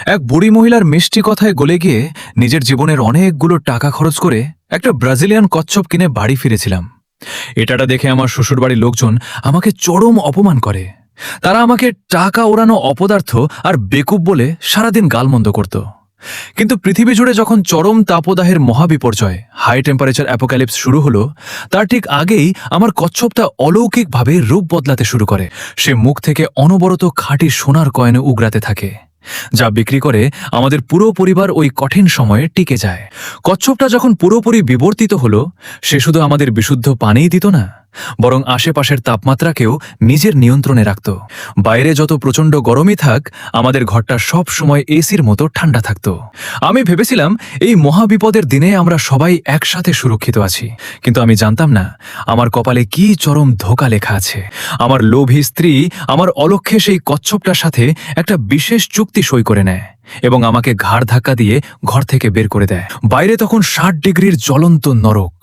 এক বুড়ি মহিলার মিষ্টি কথায় গলে গিয়ে নিজের জীবনের অনেকগুলো টাকা খরচ করে একটা ব্রাজিলিয়ান কচ্ছপ কিনে বাড়ি ফিরেছিলাম। এটাটা দেখে আমার শ্বশুরবাড়ির লোকজন আমাকে চরম অপমান করে। তারা আমাকে টাকা ওড়ানো অপদার্থ আর বেকুব বলে সারাদিন গালমন্দ করত। কিন্তু পৃথিবী জুড়ে যখন চরম তাপদাহের মহাবিপর্যয় হাই টেম্পারেচার অ্যাপোক্যালিপস শুরু হলো, তার ঠিক আগেই আমার কচ্ছপটা অলৌকিকভাবে রূপ বদলাতে শুরু করে। সে মুখ থেকে অনবরত খাঁটি সোনার কয়েন উগরাতে থাকে, যা বিক্রি করে আমাদের পুরো পরিবার ওই কঠিন সময়ে টিকে যায়। কচ্ছপটা যখন পুরোপুরি বিবর্তিত হলো, সে শুধু আমাদের বিশুদ্ধ পানিই দিত না, বরং আশেপাশের তাপমাত্রাকেও নিজের নিয়ন্ত্রণে রাখত। বাইরে যত প্রচণ্ড গরমই থাক, আমাদের ঘরটা সব সময় এসির মতো ঠান্ডা থাকত। আমি ভেবেছিলাম এই মহাবিপদের দিনে আমরা সবাই একসাথে সুরক্ষিত আছি, কিন্তু আমি জানতাম না আমার কপালে কি চরম ধোঁকা লেখা আছে। আমার লোভী স্ত্রী আমার অলক্ষ্যে সেই কচ্ছপটার সাথে একটা বিশেষ চুক্তি সই করে নেয় এবং আমাকে ঘাড় ধাক্কা দিয়ে ঘর থেকে বের করে দেয়। বাইরে তখন 60 ডিগ্রির জ্বলন্ত নরক।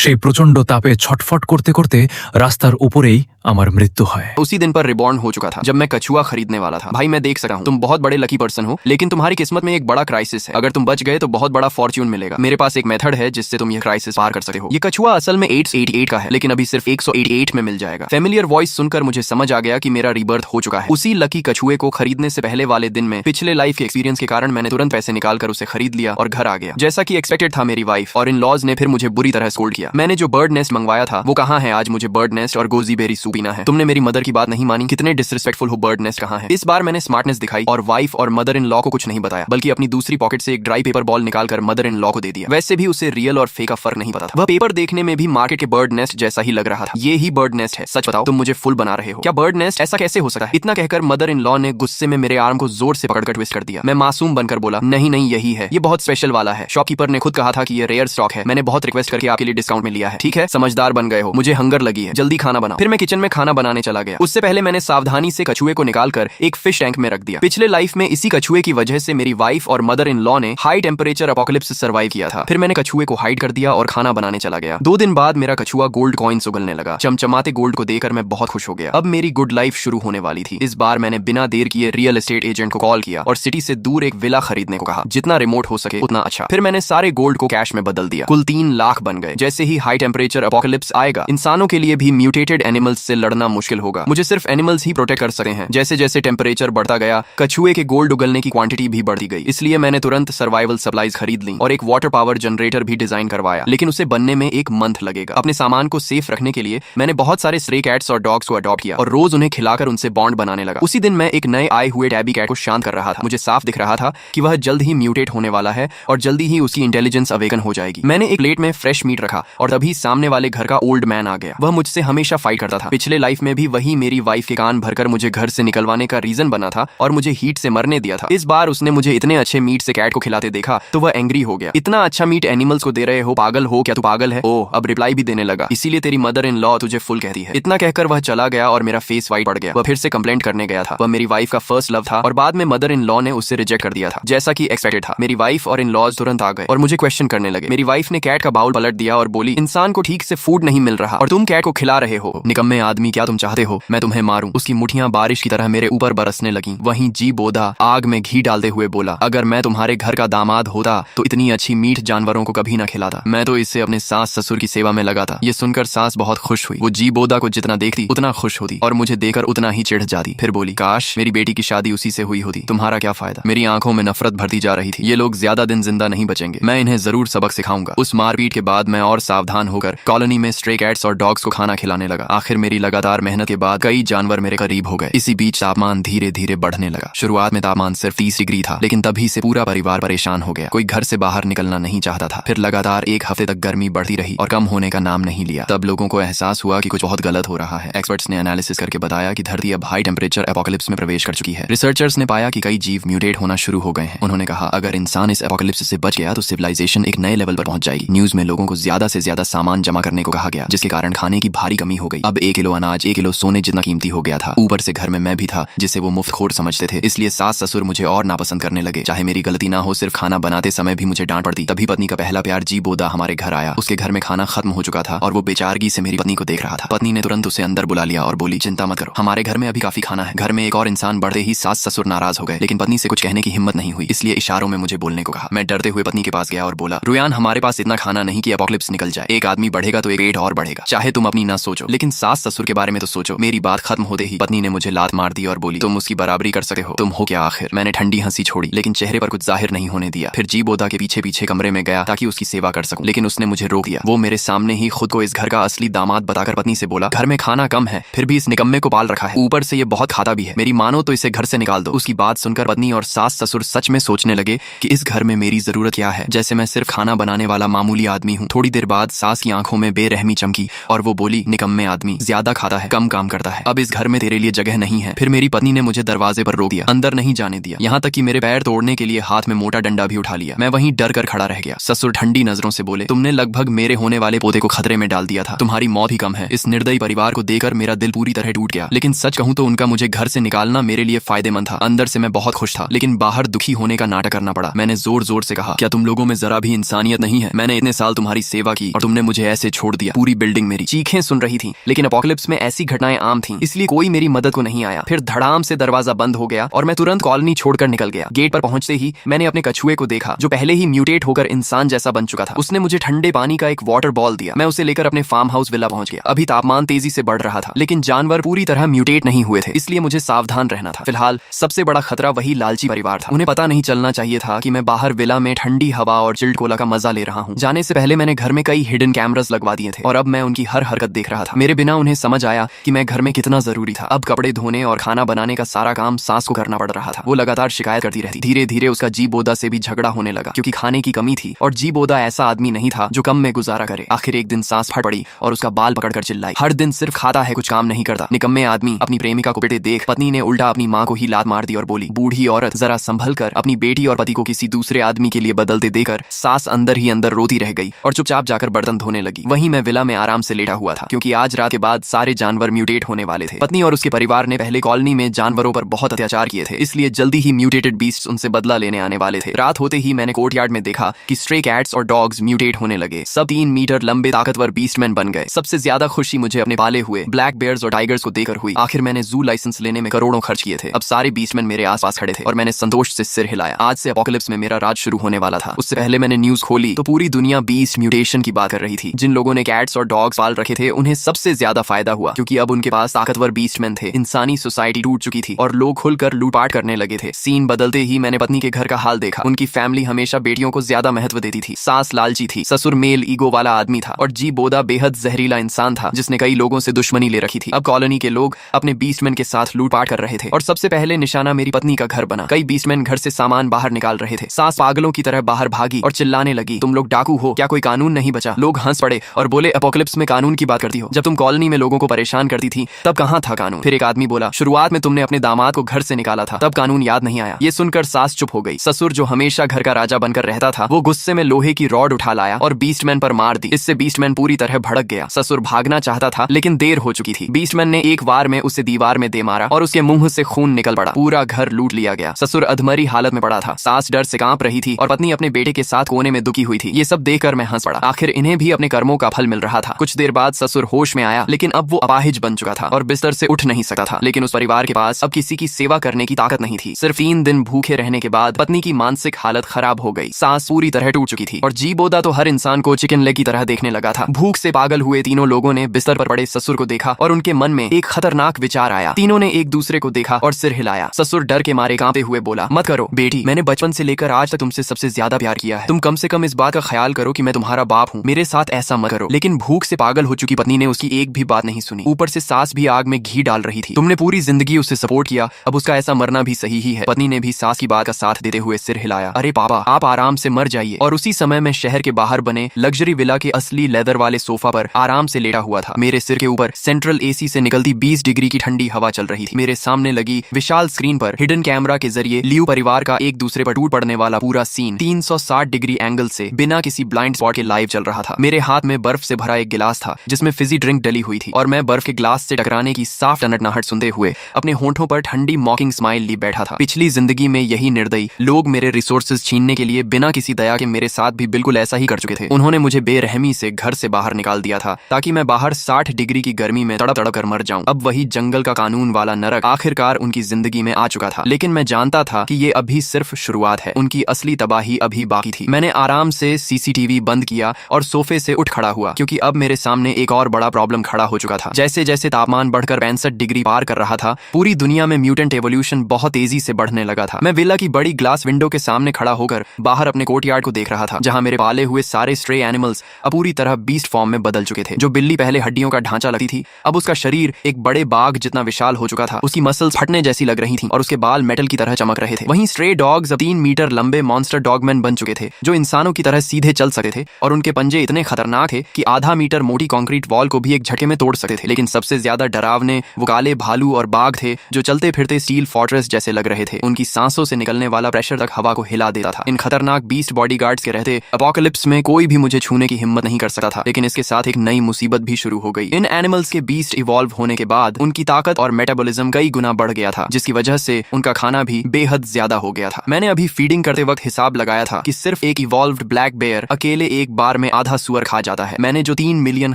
সেই প্রচন্ড তাপে ছটফট করতে করতে রাস্তার উপরেই আমার মৃত্যু হয়। उसी दिन पर रिबॉर्न हो चुका था जब मैं कछुआ खरीदने वाला था। भाई मैं देख सका हूँ तुम बहुत बड़े लकी पर्सन हो, लेकिन तुम्हारी किस्मत में एक बड़ा क्राइसिस है। अगर तुम बच गए तो बहुत बड़ा फॉर्च्यून मिलेगा। मेरे पास एक मेथड है जिससे तुम ये क्राइसिस पार कर सकते हो। ये कछुआ असल में 888 का है, लेकिन अभी सिर्फ 188 में मिल जाएगा। फेमिलियर वॉइस सुनकर मुझे समझ आ गया कि मेरा रीबर्थ हो चुका है। उसी लकी कछुए को खरीदने से पहले वाले दिन में पिछले लाइफ के एक्सपीरियंस के कारण मैंने तुरंत पैसे निकालकर उसे खरीद लिया और घर आ गया। जैसा कि एक्सपेक्टेड था, मेरी वाइफ और इन लॉज ने फिर मुझे बुरी तरह स्कोल्ड किया। मैंने जो बर्ड नेस्ट मंगवाया था वो कहाँ है? आज मुझे बर्ड नेस्ट और गोजी बेरी सूप पीना है। तुमने मेरी मदर की बात नहीं मानी। कितने डिसरिस्पेक्टफुल हो। बर्ड नेस्ट कहाँ है? इस बार मैंने स्मार्टनेस दिखाई और वाइफ और मदर इन लॉ को कुछ नहीं बताया, बल्कि अपनी दूसरी पॉकेट से एक ड्राई पेपर बॉल निकालकर मदर इन लॉ को दे दिया। वैसे भी उसे रियल और फेक का फर्क नहीं पता था। वह पेपर देखने में भी मार्केट के बर्ड नेस्ट जैसा ही लग रहा था। ये ही बर्ड नेस्ट है। सच बताओ, तुम मुझे फुल बना रहे हो क्या? बर्ड नेस्ट ऐसा कैसे हो सकता है? इतना कहकर मदर इन लॉ ने गुस्से में मेरे आर्म को जोर से पकड़कर ट्विस्ट कर दिया। मैं मासूम बनकर बोला, नहीं नहीं, यही है, ये बहुत स्पेशल वाला है। शॉपकीपर ने खुद कहा था कि ये रेयर स्टॉक है। मैंने बहुत रिक्वेस्ट करके आपके लिए डिस्काउंट में लिया है। ठीक है, समझदार बन गए हो। मुझे हंगर लगी है, जल्दी खाना बनाओ। फिर मैं किचन में खाना बनाने चला गया। उससे पहले मैंने सावधानी से कछुए को निकालकर एक फिश टैंक में रख दिया। पिछले लाइफ में इसी कछुए की वजह से मेरी वाइफ और मदर इन लॉ ने हाई टेम्परेचर एपोकलिप्स सर्वाइव किया था। फिर मैंने कछुए को हाइड कर दिया और खाना बनाने चला गया। 2 दिन बाद मेरा कछुआ गोल्ड कॉइन्स उगलने लगा। चमचमाते गोल्ड को देखकर मैं बहुत खुश हो गया। अब मेरी गुड लाइफ शुरू होने वाली थी। इस बार मैंने बिना देर किए रियल एस्टेट एजेंट को कॉल किया और सिटी से दूर एक विला खरीदने को कहा, जितना रिमोट हो सके उतना अच्छा। फिर मैंने सारे गोल्ड को कैश में बदल दिया। कुल 3 लाख बन गए। जैसे ही हाई टेम्परेचर एपोकलिप्स आएगा, इंसानों के लिए भी म्यूटेटेड एनिमल्स से लड़ना मुश्किल होगा। मुझे सिर्फ एनिमल्स ही प्रोटेक्ट कर सकते हैं। जैसे जैसे टेम्परेचर बढ़ता गया, कछुए के गोल्ड उगलने की क्वांटिटी भी बढ़ती गई। इसलिए मैंने तुरंत सर्वाइवल सप्लाईज खरीद ली और एक वाटर पावर जनरेटर भी डिजाइन करवाया, लेकिन उसे बनने में 1 मंथ लगेगा। अपने सामान को सेफ रखने के लिए मैंने बहुत सारे स्ट्रे कैट्स और डॉग्स को अडॉप्ट किया और रोज उन्हें खिलाकर उनसे बॉन्ड बनाने लगा। उसी दिन मैं एक नए आए हुए टैबी कैट को शांत कर रहा था। मुझे साफ दिख रहा था कि वह जल्द ही म्यूटेट होने वाला है और जल्दी ही उसकी इंटेलिजेंस अवेकन हो जाएगी। मैंने एक प्लेट में फ्रेश मीट रखा और तभी सामने वाले घर का ओल्ड मैन आ गया। वह मुझसे हमेशा फाइट करता था। पिछले लाइफ में भी वही मेरी वाइफ के कान भरकर मुझे घर से निकलवाने का रीजन बना था और मुझे हीट से मरने दिया था। इस बार उसने मुझे इतने अच्छे मीट से कैट को खिलाते देखा तो वह एंग्री हो गया। इतना अच्छा मीट एनिमल्स को दे रहे हो, पागल हो क्या? तू पागल है? ओह, अब रिप्लाई भी देने लगा। इसीलिए तेरी मदर इन लॉ तुझे फुल कहती है। इतना कहकर वह चला गया और मेरा फेस वाइट पड़ गया। वह फिर से कंप्लेंट करने गया था। वह मेरी वाइफ का फर्स्ट लव था और बाद में मदर इन लॉ ने उससे रिजेक्ट कर दिया था, जैसा कि एक्सपेक्टेड था। मेरी वाइफ और इन लॉज तुरंत आ गए और मुझे क्वेश्चन करने लगे। मेरी वाइफ ने कैट का बाउल पलट दिया और बोली, इंसान को ठीक से फूड नहीं मिल रहा और तुम कैट को खिला रहे हो। निकम्मे आदमी, क्या तुम चाहते हो मैं तुम्हें मारूं? उसकी मुठियां बारिश की तरह मेरे ऊपर बरसने लगी। वहीं जी बोधा आग में घी डालते हुए बोला, अगर मैं तुम्हारे घर का दामाद होता तो इतनी अच्छी मीट जानवरों को कभी ना खिलाता। मैं तो इससे अपने सास ससुर की सेवा में लगा था। ये सुनकर सास बहुत खुश हुई। वो जी बोधा को जितना देखती उतना खुश होती और मुझे देकर उतना ही चिढ़ जाती। फिर बोली, काश मेरी बेटी की शादी उसी से हुई होती। तुम्हारा क्या फायदा? मेरी आंखों में नफरत भरती जा रही थी। ये लोग ज्यादा दिन जिंदा नहीं बचेंगे। मैं इन्हें जरूर सबक सिखाऊंगा। उस मारपीट के बाद मैं और सावधान होकर कॉलोनी में स्ट्रे कैट्स और डॉग्स को खाना खिलाने लगा। आखिर मेरी लगातार मेहनत के बाद कई जानवर मेरे करीब हो गए। इसी बीच तापमान धीरे धीरे बढ़ने लगा। शुरुआत में तापमान सिर्फ 30 डिग्री था, लेकिन तभी से पूरा परिवार परेशान हो गया। कोई घर से बाहर निकलना नहीं चाहता था। फिर लगातार 1 हफ्ते तक गर्मी बढ़ती रही और कम होने का नाम नहीं लिया। तब लोगों को एहसास हुआ कि कुछ बहुत गलत हो रहा है। एक्सपर्ट्स ने एनालिसिस करके बताया कि धरती अब हाई टेम्परेचर एपोकलिप्स में प्रवेश कर चुकी है। रिसर्चर्स ने पाया कि कई जीव म्यूटेट होना शुरू हो गए हैं। उन्होंने कहा, अगर इंसान इस एपोकलिप्स से बच गया तो सिविलाइजेशन एक नए लेवल पर पहुंच जाएगी। न्यूज में लोगों को ज्यादा से ज्यादा सामान जमा करने को कहा गया, जिसके कारण खाने की भारी कमी हो गई। अब 1 किलो अनाज 1 किलो सोने जितना कीमती हो गया था। ऊपर से घर में मैं भी था जिसे वो मुफ्तखोर समझते थे, इसलिए सास ससुर मुझे और नापसंद करने लगे। चाहे मेरी गलती ना हो, सिर्फ खाना बनाते समय भी मुझे डांट पड़ती। तभी पत्नी का पहला प्यार जी बोदा हमारे घर आया। उसके घर में खाना खत्म हो चुका था और वो बेचारगी से मेरी पत्नी को देख रहा था। पत्नी ने तुरंत उसे अंदर बुला लिया और बोली, चिंता मत करो, हमारे घर में अभी काफी खाना है। घर में एक और इंसान बढ़ते ही सास ससुर नाराज हो गए, लेकिन पत्नी से कुछ कहने की हिम्मत नहीं हुई, इसलिए इशारों में मुझे बोलने को कहा। मैं डरते हुए पत्नी के पास गया और बोला, रुयान, हमारे पास इतना खाना नहीं कि एपोकलिप्स निकल जाए। एक आदमी बढ़ेगा तो एक पेट और बढ़ेगा। चाहे तुम अपनी ना सोचो, लेकिन सास ससुर के बारे में तो सोचो। मेरी बात खत्म होते ही पत्नी ने मुझे लात मार दी और बोली, तुम उसकी बराबरी कर सकते हो, तुम हो क्या आखिर। मैंने ठंडी हंसी छोड़ी, लेकिन चेहरे पर कुछ जाहिर नहीं होने दिया। फिर जी बोदा के पीछे पीछे कमरे में गया ताकि उसकी सेवा कर सकूं, लेकिन उसने मुझे रोक दिया। वो मेरे सामने ही खुद को इस घर का असली दामाद बताकर पत्नी से बोला, घर में खाना कम है, फिर भी इस निकम्मे को पाल रखा है, ऊपर से ये बहुत खाता भी है। मेरी मानो तो इसे घर से निकाल दो। उसकी बात सुनकर पत्नी और सास ससुर सच में सोचने लगे कि इस घर में मेरी जरूरत क्या है, जैसे मैं सिर्फ खाना बनाने वाला मामूली आदमी हूँ। थोड़ी देर बाद सास की आंखों में बेरहमी चमकी और वो बोली, निकम्मे आदमी, ज्यादा खाता है, कम काम करता है, अब इस घर में तेरे लिए जगह नहीं है। फिर मेरी पत्नी ने मुझे दरवाजे पर रोक दिया, अंदर नहीं जाने दिया, यहाँ तक कि मेरे पैर तोड़ने के लिए हाथ में मोटा डंडा भी उठा लिया। मैं वहीं डर कर खड़ा रह गया। ससुर ठंडी नजरों से बोले, तुमने लगभग मेरे होने वाले पोते को खतरे में डाल दिया था, तुम्हारी मौत ही कम है। इस निर्दयी परिवार को देखकर मेरा दिल पूरी तरह टूट गया, लेकिन सच कहूं तो उनका मुझे घर से निकालना मेरे लिए फायदेमंद था। अंदर से मैं बहुत खुश था, लेकिन बाहर दुखी होने का नाटक करना पड़ा। मैंने जोर जोर से कहा, क्या तुम लोगों में जरा भी इंसानियत नहीं है? मैंने इतने साल तुम्हारी सेवा की और तुमने मुझे ऐसे छोड़ दिया। पूरी बिल्डिंग मेरी चीखें सुन रही थी, लेकिन एपोकलिप्स में ऐसी घटनाएं आम थीं, इसलिए कोई मेरी मदद को नहीं आया। फिर धड़ाम से दरवाजा बंद हो गया और मैं तुरंत कॉलोनी छोड़कर निकल गया। गेट पर पहुंचते ही मैंने अपने कछुए को देखा, जो पहले ही म्यूटेट होकर इंसान जैसा बन चुका था। उसने मुझे ठंडे पानी का एक वाटर बॉल दिया। मैं उसे लेकर अपने फार्म हाउस विला पहुंच गया। अभी तापमान तेजी से बढ़ रहा था, लेकिन जानवर पूरी तरह म्यूटेट नहीं हुए थे, इसलिए मुझे सावधान रहना था। फिलहाल सबसे बड़ा खतरा वही लालची परिवार था। उन्हें पता नहीं चलना चाहिए था कि मैं बाहर विला में ठंडी हवा और चिल्ड कोला का मजा ले रहा हूँ। जाने से पहले मैंने घर में कई हिडन कैमरास लगवा दिए थे और अब मैं उनकी हर हरकत देख रहा था। मेरे बिना उन्हें समझ आया कि मैं घर में कितना जरूरी था। अब कपड़े धोने और खाना बनाने का सारा काम सास को करना पड़ रहा था। वो लगातार शिकायत करती रहती। धीरे धीरे उसका जी बोदा से भी झगड़ा होने लगा, क्योंकि खाने की कमी थी और जी बोदा ऐसा आदमी नहीं था जो कम में गुजारा करे। आखिर एक दिन सास फट पड़ी और उसका बाल पकड़कर चिल्लाई, हर दिन सिर्फ खाता है, कुछ काम नहीं करता। निकम्मे आदमी। अपनी प्रेमिका को पिटे देख पत्नी ने उल्टा अपनी माँ को ही लात मार दी और बोली, बूढ़ी औरत, जरा संभल कर। अपनी बेटी और पति को किसी दूसरे आदमी के लिए बदलते देकर सास अंदर ही अंदर रोती रह गई और चुपचाप जाकर बर्तन धोने लगी। वहीं मैं विला में आराम से लेटा हुआ था, क्योंकि आज रात के बाद सारे जानवर म्यूटेट होने वाले थे। पत्नी और उसके परिवार ने पहले कॉलोनी में जानवरों पर बहुत अत्याचार किए थे, इसलिए जल्दी ही म्यूटेटेड बीस्ट्स उनसे बदला लेने आने वाले थे। रात होते ही मैंने कोर्टयार्ड में देखा कि स्ट्रे कैट्स और डॉग्स म्यूटेट होने लगे। सब 3 मीटर लंबे ताकतवर बीस्टमैन बन गए। सबसे ज्यादा खुशी मुझे अपने पाले हुए ब्लैक बेयर्स और टाइगर्स को देखकर हुई। आखिर मैंने जू लाइसेंस लेने में करोड़ों खर्च किए थे। अब सारे बीस्टमैन मेरे आसपास खड़े थे और मैंने संतोष से सिर हिलाया। आज से एपोकलिप्स में मेरा राज शुरू होने वाला था। उससे पहले मैंने न्यूज खोली तो पूरी दुनिया बीस्ट म्यूटेशन की बात कर रही थी। जिन लोगों ने कैट्स और डॉग्स पाल रखे थे उन्हें सबसे ज्यादा फायदा हुआ, क्योंकि अब उनके पास ताकतवर बीस्टमैन थे। इंसानी सोसाइटी टूट चुकी थी और लोग खुलकर लूटपाट करने लगे थे। सीन बदलते ही मैंने पत्नी के घर का हाल देखा। उनकी फैमिली हमेशा बेटियों को ज्यादा महत्व देती थी। सास लालची थी, ससुर मेल ईगो वाला आदमी था और जी बोदा बेहद जहरीला इंसान था, जिसने कई लोगों से दुश्मनी ले रखी थी। अब कॉलोनी के लोग अपने बीस्टमैन के साथ लूटपाट कर रहे थे और सबसे पहले निशाना मेरी पत्नी का घर बना। कई बीस्टमैन घर से सामान बाहर निकाल रहे थे। सास पागलों की तरह बाहर भागी और चिल्लाने लगी, तुम लोग डाकू हो क्या? कोई कानून नहीं बचा? लोग हंस पड़े और बोले, एपोकलिप्स में कानून की बात करती हो? जब तुम कॉलोनी में लोगों को परेशान करती थी तब कहाँ था कानून? फिर एक आदमी बोला, शुरुआत में तुमने अपने दामाद को घर से निकाला था, तब कानून याद नहीं आया। ये सुनकर सास चुप हो गई। ससुर जो हमेशा घर का राजा बनकर रहता था, वो गुस्से में लोहे की रॉड उठा लाया और बीस्टमैन पर मार दी। इससे बीस्टमैन पूरी तरह भड़क गया। ससुर भागना चाहता था, लेकिन देर हो चुकी थी। बीस्टमैन ने एक वार में उसे दीवार में दे मारा और उसके मुंह से खून निकल पड़ा। पूरा घर लूट लिया गया। ससुर अधमरी हालत में पड़ा था। सास डर से कांप रही थी और पत्नी अपने बेटे के साथ कोने में दुखी हुई थी। ये सब देखकर मैं हंस पड़ा। आखिर इन्हें भी अपने कर्मों का फल मिल रहा था। कुछ देर बाद ससुर होश में आया, लेकिन अब वो अपाहिज बन चुका था और बिस्तर से उठ नहीं सकता था। लेकिन उस परिवार के पास अब किसी की सेवा करने की ताकत नहीं थी। सिर्फ 3 दिन भूखे रहने के बाद पत्नी की मानसिक हालत खराब हो गई। सास पूरी तरह टूट चुकी थी और जी बोदा तो हर इंसान को चिकन लेग की तरह देखने लगा था। भूख से पागल हुए तीनों लोगों ने बिस्तर पर पड़े ससुर को देखा और उनके मन में एक खतरनाक विचार आया। तीनों ने एक दूसरे को देखा और सिर हिलाया। ससुर डर के मारे कांपते हुए बोला, मत करो बेटी, मैंने बचपन से लेकर आज तक तुमसे सबसे ज्यादा प्यार किया है। तुम कम से कम इस बात का ख्याल करो कि मैं तुम्हारा बाप हूँ। मेरे साथ ऐसा मत करो। लेकिन भूख से पागल हो चुकी पत्नी ने उसकी एक भी बात नहीं सुनी। ऊपर से सास भी आग में घी डाल रही थी। तुमने पूरी जिंदगी उसे सपोर्ट किया, अब उसका ऐसा मरना भी सही ही है। पत्नी ने भी सास की बात का साथ देते हुए सिर हिलाया। अरे पापा, आप आराम से मर जाइए। और उसी समय मैं शहर के बाहर बने लग्जरी विला के असली लेदर वाले सोफा पर आराम से लेटा हुआ था। मेरे सिर के ऊपर सेंट्रल एसी से निकलती 20 डिग्री की ठंडी हवा चल रही थी। मेरे सामने लगी विशाल स्क्रीन पर हिडन कैमरा के जरिए लियू परिवार का एक दूसरे पर टूट पड़ने वाला पूरा सीन 360 डिग्री एंगल से बिना किसी ब्लाइंड स्पॉट के लाइव लाइव चल रहा था। मेरे हाथ में बर्फ से भरा एक गिलास था जिसमें फिजी ड्रिंक डली हुई थी और मैं बर्फ के ग्लास से टकराने की साफ टनटनाहट सुनते हुए अपने होंठों पर ठंडी मॉकिंग स्माइल ली बैठा था। पिछली जिंदगी में यही निर्दयी लोग मेरे रिसोर्सेज छीनने के लिए बिना किसी दया के मेरे साथ भी बिल्कुल ऐसा ही कर चुके थे। उन्होंने मुझे बेरहमी से घर से बाहर निकाल दिया था ताकि मैं बाहर 60 डिग्री की गर्मी में तड़प तड़प कर मर जाऊं। अब वही जंगल का कानून वाला नरक आखिरकार उनकी जिंदगी में आ चुका था, लेकिन मैं जानता था कि ये अभी सिर्फ शुरुआत है। उनकी असली तबाही अभी बाकी थी। मैंने आराम से सीसीटीवी बंद किया और सोफे से उठ खड़ा हुआ क्योंकि अब मेरे सामने एक और बड़ा प्रॉब्लम खड़ा हो चुका था। जैसे जैसे तापमान बढ़कर 65 डिग्री पार कर रहा था, पूरी दुनिया में म्यूटेंट एवोल्यूशन बहुत तेजी से बढ़ने लगा था। मैं विला की बड़ी ग्लास विंडो के सामने खड़ा होकर बाहर अपने कोर्टयार्ड को देख रहा था, जहां मेरे पाले हुए सारे स्ट्रे एनिमल्स अब पूरी तरह बीस्ट फॉर्म में बदल चुके थे। जो बिल्ली पहले हड्डियों का ढांचा लगती थी, अब उसका शरीर एक बड़े बाघ जितना विशाल हो चुका था। उसकी मसल्स फटने जैसी लग रही थी और उसके बाल मेटल की तरह चमक रहे थे। वहीं स्ट्रे डॉग्स अब 3 मीटर लंबे मॉन्स्टर डॉगमैन बन चुके थे जो इंसानों की तरह सीधे चल सकते थे और उनके पंजे इतने खतरनाक थे कि आधा मीटर मोटी कंक्रीट वॉल को भी एक झटके में तोड़ सकते थे। लेकिन सबसे ज्यादा डरावने वो काले भालू और बाघ थे जो चलते फिरते स्टील फोर्ट्रेस जैसे लग रहे थे। उनकी सांसों से निकलने वाला प्रेशर तक हवा को हिला देता था। इन खतरनाक बीस्ट बॉडीगार्ड्स के रहते अपोकलिप्स में कोई भी मुझे छूने की हिम्मत नहीं कर सकता था। लेकिन इसके साथ एक नई मुसीबत भी शुरू हो गई। इन एनिमल्स के बीस्ट इवॉल्व होने के बाद उनकी ताकत और मेटाबॉलिज्म कई गुना बढ़ गया था, जिसकी वजह से उनका खाना भी बेहद ज्यादा हो गया था। मैंने अभी फीडिंग करते वक्त हिसाब लगाया था कि सिर्फ एक इवॉल्व्ड ब्लैक बेयर अकेले एक बार में आधा सुअर खा जाता है। मैंने जो 3 मिलियन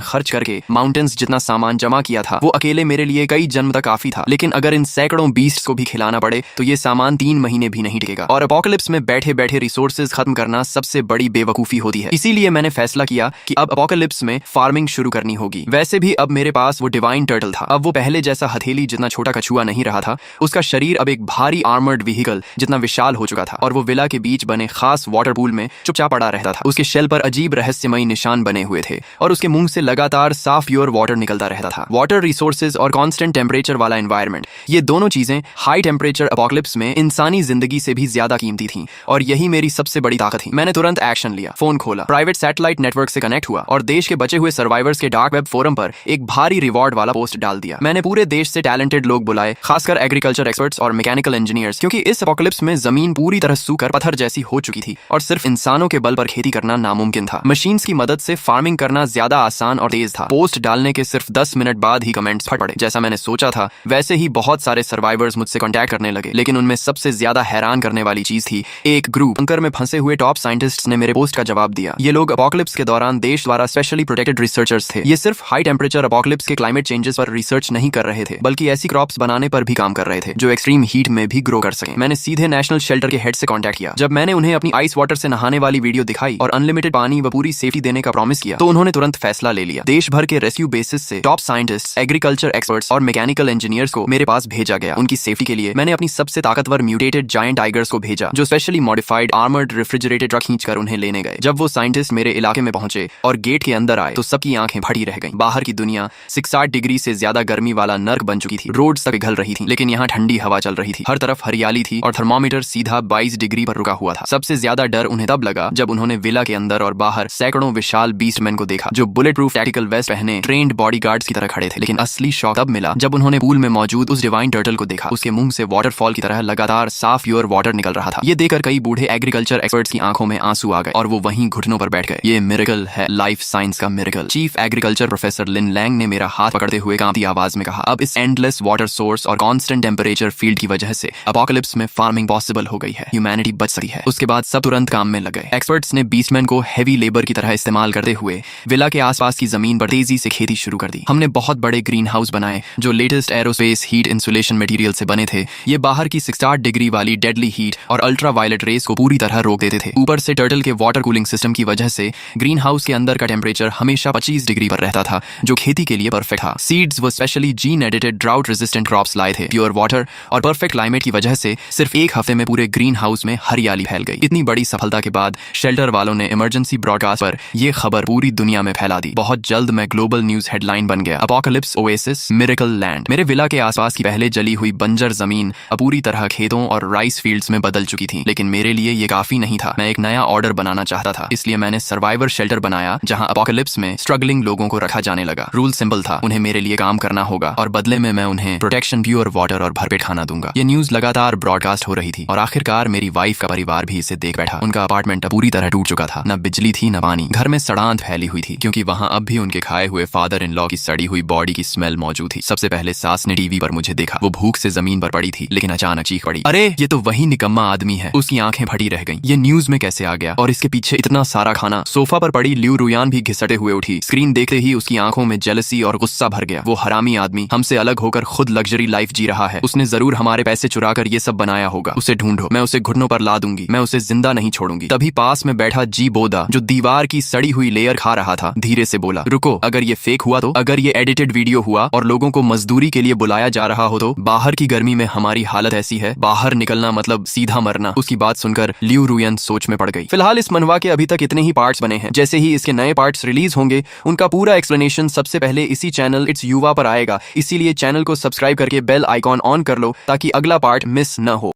खर्च करके माउंटेन्स जितना सामान जमा किया था वो अकेले मेरे लिए कई जन्म तक काफी था। लेकिन अगर इन सैकड़ों बीस्ट्स को भी खिलाना पड़े तो ये सामान 3 महीने भी नहीं टिकेगा। और अपोकलिप्स में बैठे बैठे रिसोर्सेज खत्म करना सबसे बड़ी बेवकूफी होती है। इसीलिए मैंने फैसला किया कि अब अपोकलिप्स में फार्मिंग शुरू करनी होगी। वैसे भी अब मेरे पास वो डिवाइन टर्टल था। अब वो पहले जैसा हथेली जितना छोटा कछुआ नहीं रहा था। उसका शरीर अब एक भारी आर्मर्ड व्हीकल जितना विशाल हो चुका था और वो विला के बीच बने खास वाटर पूल में चुपचाप पड़ा रहता था। उसके शेल पर अजीब रहस्यमयी निशान बने हुए थे और उसके मुंह से लगातार साफ प्योर वाटर निकलता रहता था। वाटर रिसोर्सेज और कांस्टेंट टेम्परेचर वाला एनवायरनमेंट, ये दोनों चीजें हाई टेम्परेचर अपोकलिप्स में इंसानी जिंदगी से भी ज्यादा कीमती थीं और यही मेरी सबसे बड़ी ताकत थी। मैंने तुरंत एक्शन लिया, फोन खोला, प्राइवेट सैटेलाइट नेटवर्क से कनेक्ट हुआ और देश के बचे हुए सर्वाइवर्स के डार्क वेब फोरम पर एक भारी रिवॉर्ड वाला पोस्ट डाल दिया। मैंने पूरे देश से टैलेंटेड लोग बुलाए, खासकर एग्रीकल्चर एक्सपर्ट्स और मैकेनिकल इंजीनियर्स, क्योंकि इस अपोकलिप्स में जमीन पूरी तरह सूखकर पत्थर जैसी हो चुकी थी और सिर्फ इंसानों के बल पर खेती करना नामुमकिन था। मशीन्स की मदद से फार्मिंग करना ज्यादा आसान और तेज था। पोस्ट डालने के सिर्फ 10 मिनट बाद ही कमेंट्स फट पड़े। जैसा मैंने सोचा था वैसे ही बहुत सारे सर्वाइवर्स मुझसे कांटेक्ट करने लगे। लेकिन उनमें सबसे ज्यादा हैरान करने वाली चीज थी, एक ग्रुप बंकर में फंसे हुए टॉप साइंटिस्ट्स ने मेरे पोस्ट का जवाब दिया। ये लोग अपोकलिप्स के दौरान देश द्वारा स्पेशली प्रोटेक्टेड रिसर्चर्स थे। ये सिर्फ हाई टेम्परेचर अपोकलिप्स के क्लाइमेट चेंजेस पर रिसर्च नहीं कर रहे थे, बल्कि ऐसी क्रॉप्स बनाने पर भी काम कर रहे थे जो एक्सट्रीम हीट में भी ग्रो कर सके। मैंने सीधे नेशनल शेल्टर के हेड से कांटेक्ट किया। जब मैंने उन्हें अपनी आइस वाटर से नहाने वाली वीडियो दिखाई और अनलिमिटेड पानी व पूरी सेफ्टी देने का प्रॉमिस किया तो उन्होंने तुरंत फैसला ले लिया। देश भर के रेस्क्यू बेसिस से टॉप साइंटिस्ट, एग्रीकल्चर एक्सपर्ट्स और मैकेनिकल इंजीनियर्स को मेरे पास भेजा गया। उनकी सेफ्टी के लिए मैंने अपनी सबसे ताकतवर म्यूटेटेड जायंट टाइगर्स को भेजा जो specially modified armoured refrigerated truck खींचकर उन्हें लेने गए। जब वो साइंटिस्ट मेरे इलाके में पहुंचे और गेट के अंदर आए तो सबकी आंखें फटी रह गईं। बाहर की दुनिया 60 डिग्री से ज्यादा गर्मी वाला नर्क बन चुकी थी। रोड्स तक पिघल रही थी, लेकिन यहाँ ठंडी हवा चल रही थी। हर तरफ हरियाली थी और थर्मोमीटर सीधा 22 डिग्री पर रुका हुआ था। सबसे ज्यादा डर उन्हें तब लगा जब उन्होंने विला के अंदर और बाहर सैकड़ों विशाल बीस्टमैन को देखा जो बुलेट प्रूफ टैक्टिकल वेस्ट पहने ट्रेन्ड बॉडीगार्ड्स की तरह खड़े थे। लेकिन असली शॉक तब मिला जब उन्होंने पूल में मौजूद उस डिवाइन टर्टल को देखा। उसके मुंह से वाटरफॉल की तरह लगातार साफ प्योर वाटर निकल रहा था। ये देखकर कई बूढ़े एग्रीकल्चर एक्सपर्ट्स की आंखों में आंसू आ गए और वो वहीं घुटनों पर बैठ गए। ये मिरेकल है, लाइफ साइंस का मिरेकल। चीफ एग्रीकल्चर प्रोफेसर लिन लैंग ने मेरा हाथ पकड़ते हुए कांपती आवाज में कहा, अब इस एंडलेस वाटर सोर्स और कांस्टेंट टेम्परेचर फील्ड की वजह से अपोकलिप्स में फार्मिंग पॉसिबल हो गई है। ह्यूमैनिटी बच सकती है। उसके बाद सब तुरंत काम में लग गए। एक्सपर्ट्स ने बीस्टमैन को हेवी लेबर की तरह इस्तेमाल करते हुए विला के आसपास की जमीन पर तेजी से खेती शुरू कर दी। हमने बहुत बड़े ग्रीन हाउस बनाए जो latest aerospace heat insulation material से बने थे। ये बाहर की 60 डिग्री वाली डेडली हीट और अल्ट्रा वायलेट रेस को पूरी तरह रोक देते थे। ऊपर से टर्टल के वाटर कूलिंग सिस्टम की वजह से ग्रीन हाउस के अंदर का टेम्परेचर हमेशा 25 डिग्री पर रहता था, जो खेती के लिए परफेक्ट था। सीड्स वो specially gene edited drought resistant crops लाए थे। प्योर वाटर और परफेक्ट क्लाइमेट की वजह से सिर्फ एक हफ्ते में पूरे ग्रीन हाउस में हरियाली फैल गई। इतनी बड़ी सफलता के बाद शेल्टर वालों ने इमरजेंसी ब्रॉडकास्ट पर यह खबर पूरी दुनिया में फैला दी। बहुत जल्द मैं ग्लोबल न्यूज हेडलाइन बन गया। Apocalypse oasis miracle land. मेरे विला के आसपास की पहले जली हुई बंजर जमीन अब पूरी तरह खेतों और राइस फील्ड्स में बदल चुकी थी। लेकिन मेरे लिए ये काफी नहीं था। मैं एक नया ऑर्डर बनाना चाहता था, इसलिए मैंने सर्वाइवर शेल्टर बनाया जहां अपोकलिप्स में स्ट्रगलिंग लोगों को रखा जाने लगा। रूल सिंपल था, उन्हें मेरे लिए काम करना होगा और बदले में मैं उन्हें प्रोटेक्शन, प्योर वाटर और भरपेट खाना दूंगा। ये न्यूज लगातार ब्रॉडकास्ट हो रही थी और आखिरकार मेरी वाइफ का परिवार भी इसे देख बैठा। उनका अपार्टमेंट पूरी तरह टूट चुका था। न बिजली थी, न न पानी। घर में सड़ांत फैली हुई थी क्योंकि वहाँ अब भी उनके खाए हुए फादर इन लॉ की सड़ी हुई बॉडी की स्मेल मौजूद थी। सबसे पहले सास ने टीवी पर मुझे देखा। वो भूख से जमीन पर पड़ी थी, लेकिन अचानक चीख पड़ी, अरे ये तो वही निकम्मा आदमी है। उसकी आंखें फटी रह गईं। ये न्यूज में कैसे आ गया और इसके पीछे इतना सारा खाना। सोफा पर पड़ी लियू रुयान भी घिसटे हुए उठी। स्क्रीन देखते ही उसकी आंखों में जेलसी और गुस्सा भर गया। वो हरामी आदमी हमसे अलग होकर खुद लग्जरी लाइफ जी रहा है। उसने जरूर हमारे पैसे चुरा कर ये सब बनाया होगा। उसे ढूंढो, मैं उसे घुटनों पर ला दूंगी, मैं उसे जिंदा नहीं छोड़ूंगी। तभी पास में बैठा जी बोदा, जो दीवार की सड़ी हुई लेयर खा रहा था, धीरे से बोला, रुको, अगर ये फेक हुआ तो, अगर ये एडिटेड वीडियो हुआ और लोगों को मजदूरी के लिए बुलाया जा रहा हो तो, बाहर की गर्मी में हमारी हालत ऐसी है, बाहर निकलना मतलब सीधा मरना। उसकी बात सुनकर लियू रुयन सोच में पड़ गई। फिलहाल इस मनवा के अभी तक इतने ही पार्ट्स बने हैं। जैसे ही इसके नए पार्ट्स रिलीज होंगे, उनका पूरा एक्सप्लेनेशन सबसे पहले इसी चैनल इट्स युवा पर आएगा। इसीलिए चैनल को सब्सक्राइब करके बेल आइकॉन ऑन कर लो ताकि अगला पार्ट मिस न हो।